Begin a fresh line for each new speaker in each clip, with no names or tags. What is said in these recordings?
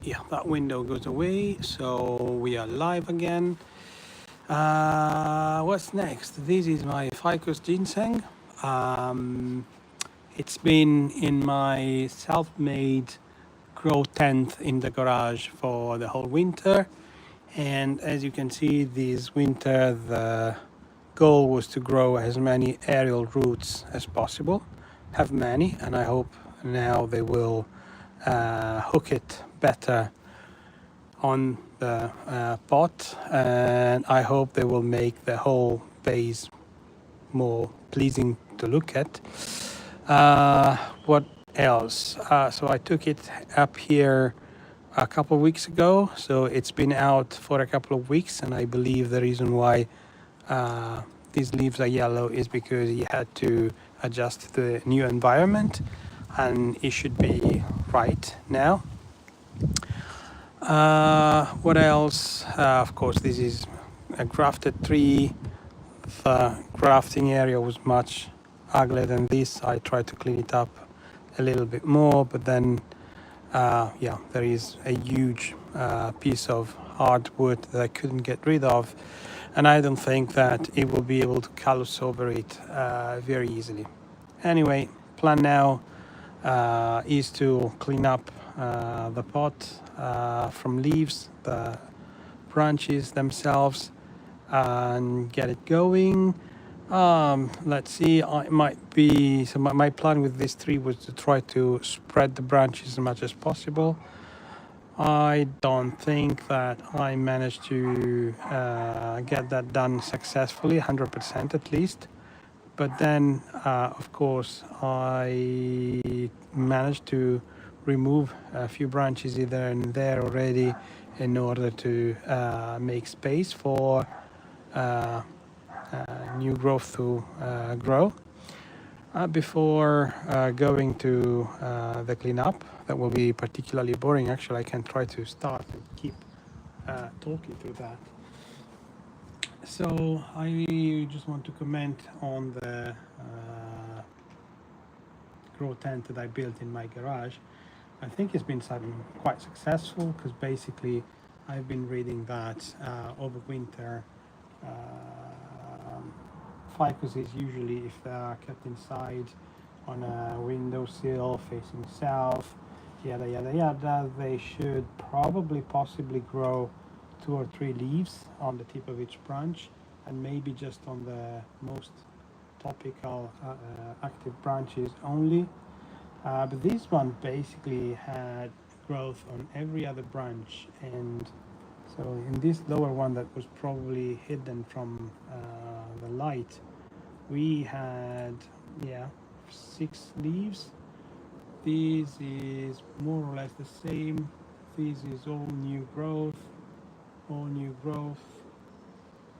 Yeah, that window goes away, so we are live again. What's next? This is my Ficus ginseng. Um, it's been in my self-made grow tent in the garage for the whole winter. And as you can see, this winter, the goal was to grow as many aerial roots as possible. Have many, and I hope now they will hook it better on the pot, and I hope they will make the whole base more pleasing to look at. What else? So I took it up here a couple of weeks ago, so it's been out for a couple of weeks, and I believe the reason why these leaves are yellow is because he had to adjust to the new environment, and it should be right now. What else? Of course, this is a grafted tree. The grafting area was much uglier than this. I tried to clean it up a little bit more, but then, yeah, there is a huge piece of hardwood that I couldn't get rid of, and I don't think that it will be able to callus over it very easily. Anyway, plan now is to clean up the pot from leaves, the branches themselves, and get it going. Let's see, I might be, so my plan with this tree was to try to spread the branches as much as possible. I don't think that I managed to get that done successfully, 100% at least. But then, of course, I managed to remove a few branches either and there already in order to make space for new growth to grow. Before going to the cleanup, that will be particularly boring. Actually, I can try to start and keep talking through that. So I just want to comment on the grow tent that I built in my garage. I think it's been quite successful because basically I've been reading that over winter ficus is usually, if they are kept inside on a windowsill facing south, yada yada yada, they should probably possibly grow 2 or 3 leaves on the tip of each branch, and maybe just on the most topical active branches only. But this one basically had growth on every other branch, and so in this lower one that was probably hidden from the light, we had, yeah, 6 leaves. This is more or less the same. This is all new growth, all new growth.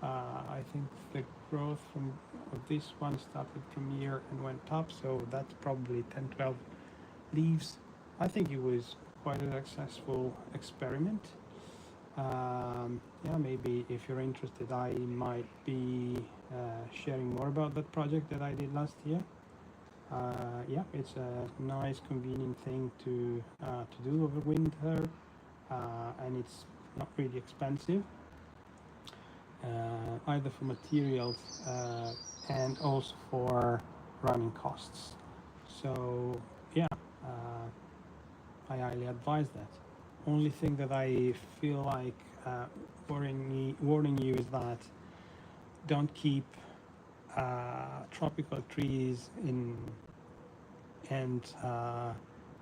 I think the growth of this one started from here and went up, so that's probably 10-12 leaves. I think it was quite a successful experiment. Yeah, maybe if you're interested, I might be sharing more about that project that I did last year. Yeah, it's a nice, convenient thing to do over winter, and it's not really expensive, either for materials and also for running costs. So yeah, I highly advise that. Only thing that I feel like warning you is that don't keep tropical trees in and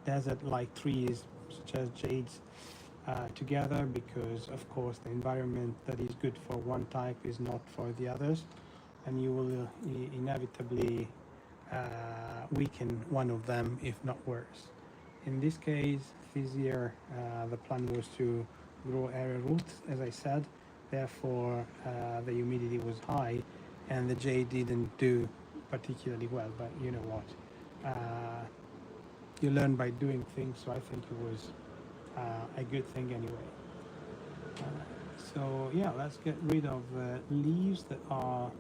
desert-like trees such as jades together, because of course the environment that is good for one type is not for the others, and you will inevitably weaken one of them, if not worse. In this case, this year, the plan was to grow area roots, as I said. Therefore, the humidity was high, and the jade didn't do particularly well. But you know what? You learn by doing things, so I think it was a good thing anyway. So yeah, let's get rid of leaves that are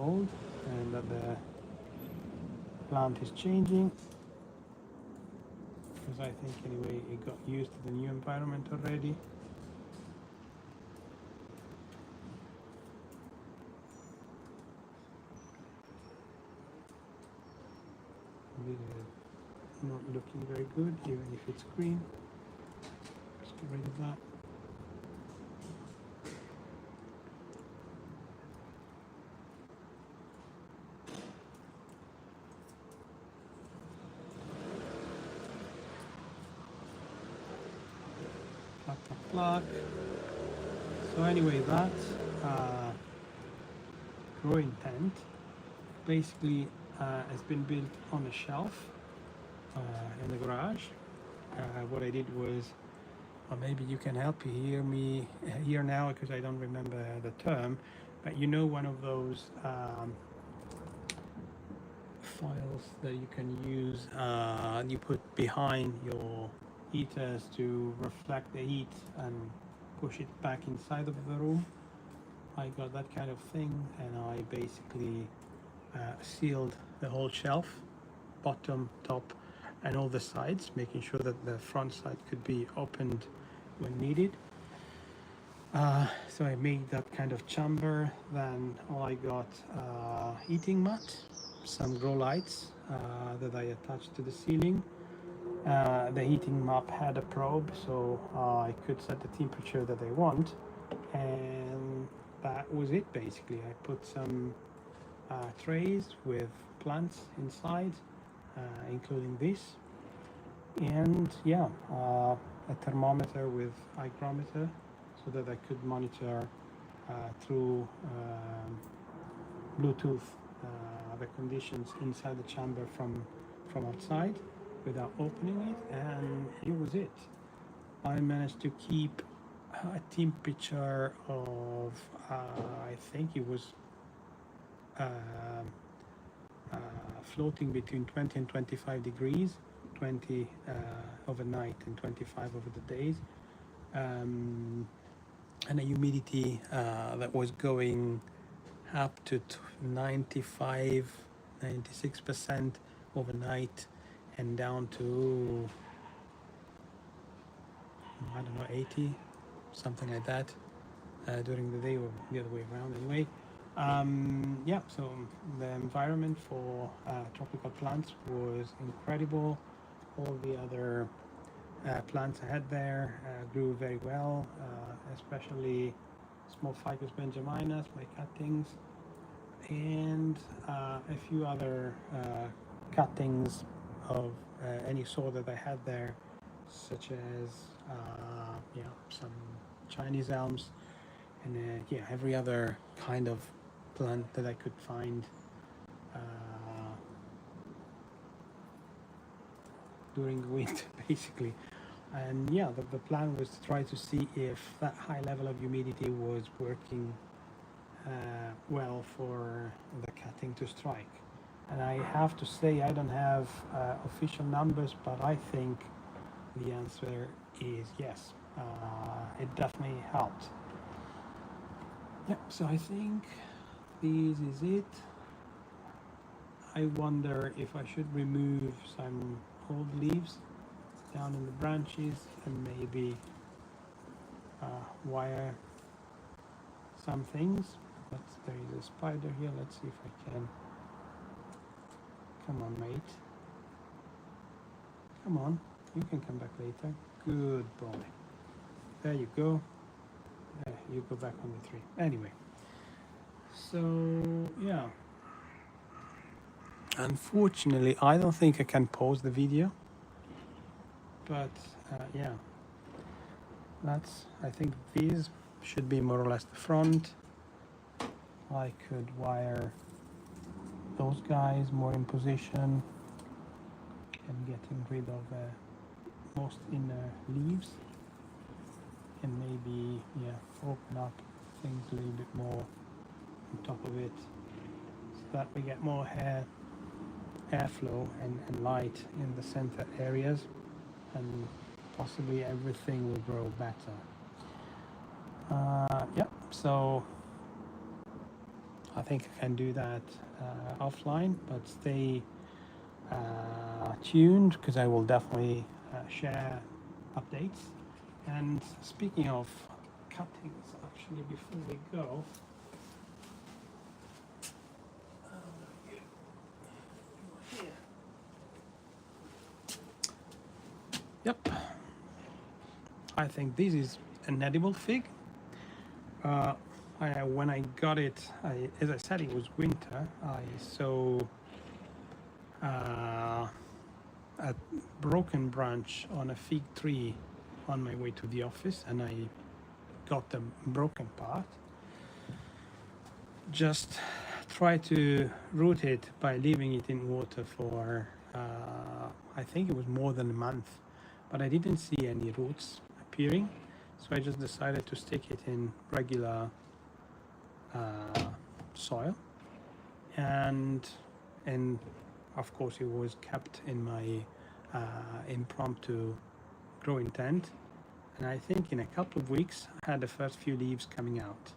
old and that the plant is changing. because I think anyway it got used to the new environment already. This is not looking very good, even if it's green. Let's get rid of that. Plug. So anyway, that growing tent basically has been built on a shelf in the garage. What I did was, or maybe you can help me here now because I don't remember the term, but you know, one of those files that you can use, you put behind your heaters to reflect the heat and push it back inside of the room. I got that kind of thing, and I basically sealed the whole shelf, bottom, top, and all the sides, making sure that the front side could be opened when needed. So I made that kind of chamber. Then I got heating mat, some grow lights that I attached to the ceiling. The heating map had a probe, so I could set the temperature that I want, and that was it basically. I put some trays with plants inside, including this, and yeah, a thermometer with hygrometer so that I could monitor through Bluetooth the conditions inside the chamber from outside without opening it, and here was it. I managed to keep a temperature of I think it was floating between 20 and 25 degrees, 20 overnight and 25 over the days, and a humidity that was going up to 95, 96% overnight, and down to, I don't know, 80, something like that during the day, or the other way around anyway. Yeah, so the environment for tropical plants was incredible. All the other plants I had there grew very well, especially small Ficus benjaminas, my cuttings, and a few other cuttings of any sort that I had there, such as yeah, some Chinese elms, and yeah, every other kind of plant that I could find during the winter basically. And yeah, the plan was to try to see if that high level of humidity was working well for the cutting to strike. And I have to say, I don't have official numbers, but I think the answer is yes. It definitely helped. Yeah, so I think this is it. I wonder if I should remove some old leaves down in the branches and maybe wire some things. But there is a spider here. Let's see if I can. Come on, mate. Come on. You can come back later. Good boy. There you go. There, you go back on the tree. Anyway. So, yeah. Unfortunately, I don't think I can pause the video. But, yeah. That's, I think these should be more or less the front. I could wire those guys more in position and getting rid of most inner leaves, and maybe open up things a little bit more on top of it so that we get more airflow and light in the center areas, and possibly everything will grow better. Yeah, so I think I can do that offline, but stay tuned, because I will definitely share updates. And speaking of cuttings, actually, before we go, here. Yep, I think this is an edible fig. When I got it, as I said, it was winter. I saw a broken branch on a fig tree on my way to the office, and I got the broken part. Just try to root it by leaving it in water for I think it was more than a month, but I didn't see any roots appearing, so I just decided to stick it in regular soil, and of course it was kept in my impromptu growing tent, and I think in a couple of weeks I had the first few leaves coming out.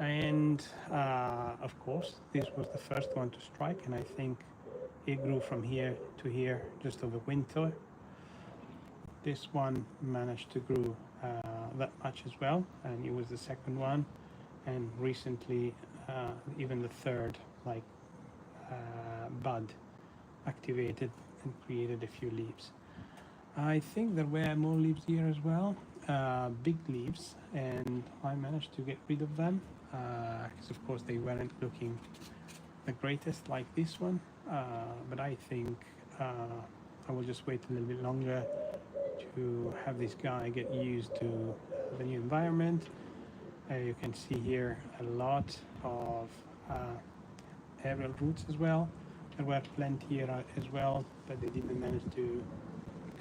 And of course this was the first one to strike, and I think it grew from here to here just over winter. This one managed to grow that much as well, and it was the second one, and recently even the third bud activated and created a few leaves. I think there were more leaves here as well, big leaves, and I managed to get rid of them because of course they weren't looking the greatest like this one, but I think I will just wait a little bit longer to have this guy get used to the new environment. You can see here a lot of aerial roots as well. There were plenty here as well, but they didn't manage to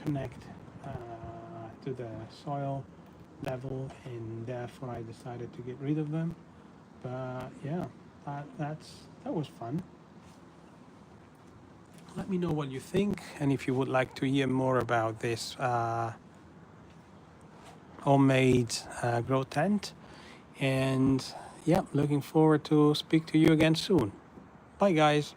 connect to the soil level, and therefore I decided to get rid of them. But yeah, that was fun. Let me know what you think, and if you would like to hear more about this homemade grow tent. And yeah, looking forward to speak to you again soon. Bye guys.